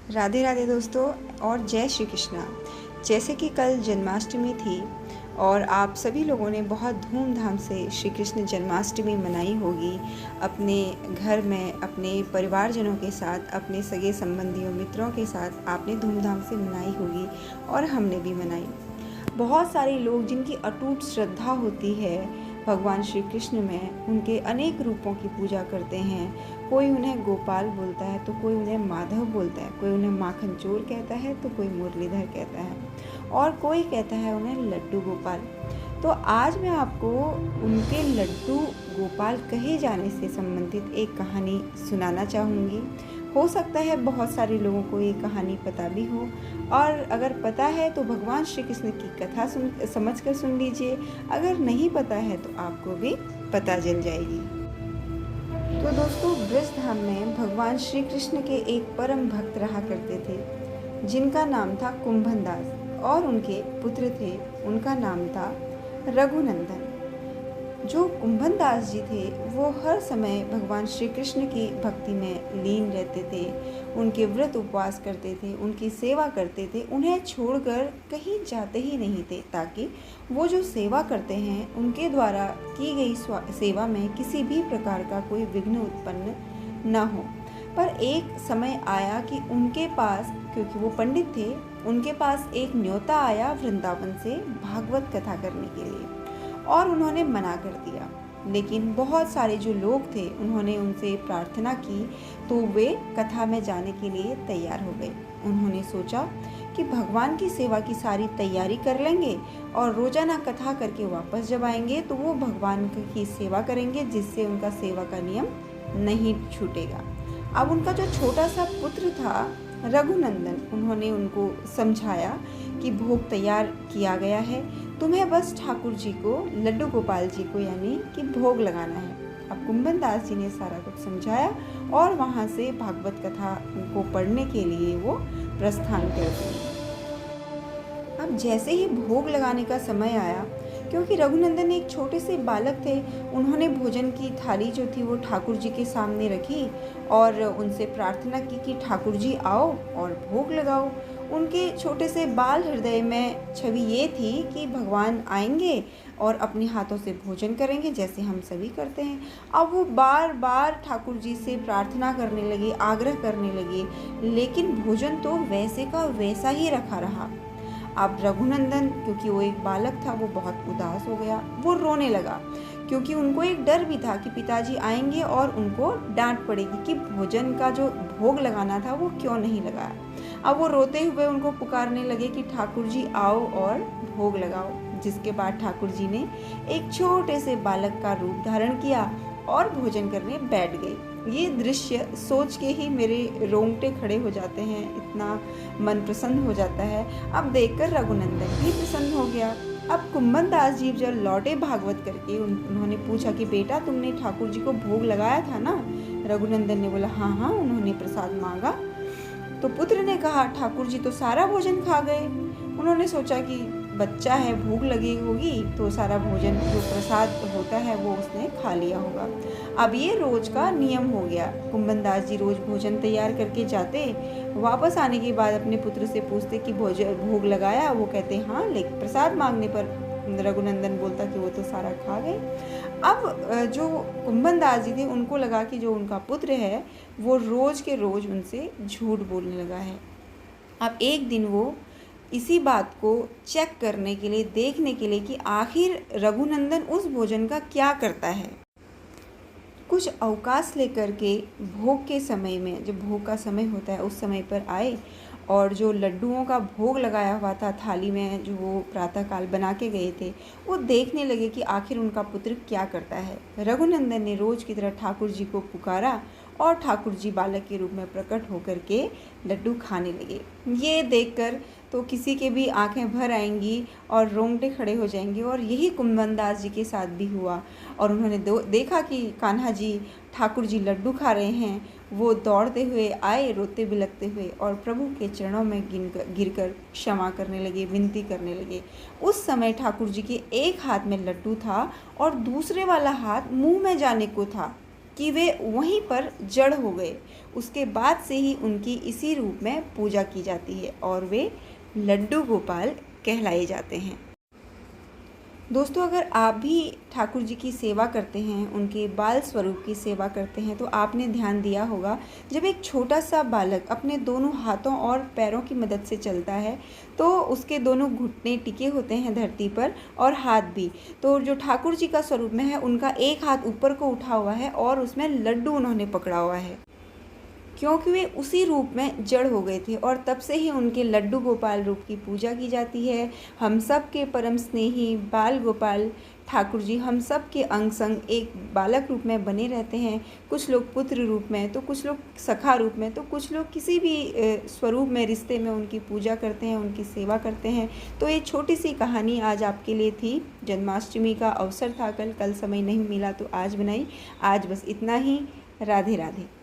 राधे राधे दोस्तों और जय श्री कृष्णा। जैसे कि कल जन्माष्टमी थी और आप सभी लोगों ने बहुत धूमधाम से श्री कृष्ण जन्माष्टमी मनाई होगी। अपने घर में अपने परिवारजनों के साथ, अपने सगे संबंधियों मित्रों के साथ आपने धूमधाम से मनाई होगी और हमने भी मनाई। बहुत सारे लोग जिनकी अटूट श्रद्धा होती है भगवान श्री कृष्ण में, उनके अनेक रूपों की पूजा करते हैं। कोई उन्हें गोपाल बोलता है तो कोई उन्हें माधव बोलता है, कोई उन्हें माखन चोर कहता है तो कोई मुरलीधर कहता है और कोई कहता है उन्हें लड्डू गोपाल। तो आज मैं आपको उनके लड्डू गोपाल कहे जाने से संबंधित एक कहानी सुनाना चाहूँगी। हो सकता है बहुत सारे लोगों को ये कहानी पता भी हो, और अगर पता है तो भगवान श्री कृष्ण की कथा समझ कर सुन लीजिए। अगर नहीं पता है तो आपको भी पता चल जाएगी। तो दोस्तों, ब्रज धाम में भगवान श्री कृष्ण के एक परम भक्त रहा करते थे जिनका नाम था कुंभन दास, और उनके पुत्र थे, उनका नाम था रघुनंदन। जो कुंभन दास जी थे वो हर समय भगवान श्री कृष्ण की भक्ति में लीन रहते थे, उनके व्रत उपवास करते थे, उनकी सेवा करते थे, उन्हें छोड़कर कहीं जाते ही नहीं थे, ताकि वो जो सेवा करते हैं उनके द्वारा की गई सेवा में किसी भी प्रकार का कोई विघ्न उत्पन्न न हो। पर एक समय आया कि उनके पास, क्योंकि वो पंडित थे, उनके पास एक न्योता आया वृंदावन से भागवत कथा करने के लिए, और उन्होंने मना कर दिया। लेकिन बहुत सारे जो लोग थे उन्होंने उनसे प्रार्थना की तो वे कथा में जाने के लिए तैयार हो गए। उन्होंने सोचा कि भगवान की सेवा की सारी तैयारी कर लेंगे और रोजाना कथा करके वापस जब आएंगे तो वो भगवान की सेवा करेंगे, जिससे उनका सेवा का नियम नहीं छूटेगा। अब उनका जो छोटा सा पुत्र था रघुनंदन, उन्होंने उनको समझाया कि भोग तैयार किया गया है, तुम्हें बस ठाकुर जी को, लड्डू गोपाल जी को यानी कि भोग लगाना है। अब कुंभन दास जी ने सारा कुछ समझाया और वहाँ से भागवत कथा को पढ़ने के लिए वो प्रस्थान कर दिए। अब जैसे ही भोग लगाने का समय आया, क्योंकि रघुनंदन एक छोटे से बालक थे, उन्होंने भोजन की थाली जो थी वो ठाकुर जी के सामने रखी और उनसे प्रार्थना की कि ठाकुर जी आओ और भोग लगाओ। उनके छोटे से बाल हृदय में छवि ये थी कि भगवान आएंगे और अपने हाथों से भोजन करेंगे जैसे हम सभी करते हैं। अब वो बार बार ठाकुर जी से प्रार्थना करने लगे, आग्रह करने लगे, लेकिन भोजन तो वैसे का वैसा ही रखा रहा। अब रघुनंदन, क्योंकि वो एक बालक था, वो बहुत उदास हो गया, वो रोने लगा, क्योंकि उनको एक डर भी था कि पिताजी आएंगे और उनको डांट पड़ेगी कि भोजन का जो भोग लगाना था वो क्यों नहीं लगाया। अब वो रोते हुए उनको पुकारने लगे कि ठाकुर जी आओ और भोग लगाओ, जिसके बाद ठाकुर जी ने एक छोटे से बालक का रूप धारण किया और भोजन करने बैठ गए। ये दृश्य सोच के ही मेरे रोंगटे खड़े हो जाते हैं, इतना मन प्रसन्न हो जाता है। अब देखकर रघुनंदन भी प्रसन्न हो गया। अब कुंभन दास जी जब लौटे भागवत करके, उन्होंने पूछा कि बेटा तुमने ठाकुर जी को भोग लगाया था ना? रघुनंदन ने बोला हाँ हाँ, उन्होंने प्रसाद मांगा। तो पुत्र ने कहा ठाकुर जी तो सारा भोजन खा गए। उन्होंने सोचा कि बच्चा है, भूख लगी होगी तो सारा भोजन जो प्रसाद होता है वो उसने खा लिया होगा। अब ये रोज का नियम हो गया। कुंभन दास जी रोज भोजन तैयार करके जाते, वापस आने के बाद अपने पुत्र से पूछते कि भोग लगाया? वो कहते हाँ, लेकिन प्रसाद मांगने पर रघुनंदन बोलता कि वो तो सारा खा गए। अब जो कुंभन दास जी थे उनको लगा कि जो उनका पुत्र है वो रोज के रोज उनसे झूठ बोलने लगा है। अब एक दिन वो इसी बात को चेक करने के लिए, देखने के लिए कि आखिर रघुनंदन उस भोजन का क्या करता है, कुछ अवकाश लेकर के भोग के समय में, जब भोग का समय होता है उस समय पर आए और जो लड्डुओं का भोग लगाया हुआ था थाली में, जो वो प्रातःकाल बना के गए थे, वो देखने लगे कि आखिर उनका पुत्र क्या करता है। रघुनंदन ने रोज की तरह ठाकुर जी को पुकारा और ठाकुर जी बालक के रूप में प्रकट होकर के लड्डू खाने लगे। ये देखकर तो किसी के भी आंखें भर आएंगी और रोंगटे खड़े हो जाएंगे, और यही कुंभन दास जी के साथ भी हुआ। और उन्होंने देखा कि कान्हा जी, ठाकुर जी लड्डू खा रहे हैं। वो दौड़ते हुए आए, रोते बिलखते हुए, और प्रभु के चरणों में गिरकर क्षमा करने लगे, विनती करने लगे। उस समय ठाकुर जी के एक हाथ में लड्डू था और दूसरे वाला हाथ मुंह में जाने को था कि वे वहीं पर जड़ हो गए। उसके बाद से ही उनकी इसी रूप में पूजा की जाती है और वे लड्डू गोपाल कहलाए जाते हैं। दोस्तों, अगर आप भी ठाकुर जी की सेवा करते हैं, उनके बाल स्वरूप की सेवा करते हैं, तो आपने ध्यान दिया होगा जब एक छोटा सा बालक अपने दोनों हाथों और पैरों की मदद से चलता है तो उसके दोनों घुटने टिके होते हैं धरती पर और हाथ भी। तो जो ठाकुर जी का स्वरूप में है, उनका एक हाथ ऊपर को उठा हुआ है और उसमें लड्डू उन्होंने पकड़ा हुआ है, क्योंकि वे उसी रूप में जड़ हो गए थे और तब से ही उनके लड्डू गोपाल रूप की पूजा की जाती है। हम सब के परम स्नेही बाल गोपाल ठाकुर जी हम सब के अंग संग एक बालक रूप में बने रहते हैं। कुछ लोग पुत्र रूप में, तो कुछ लोग सखा रूप में, तो कुछ लोग किसी भी स्वरूप में, रिश्ते में उनकी पूजा करते हैं, उनकी सेवा करते हैं। तो ये छोटी सी कहानी आज आपके लिए थी। जन्माष्टमी का अवसर था कल समय नहीं मिला तो आज बनाई। आज बस इतना ही। राधे राधे।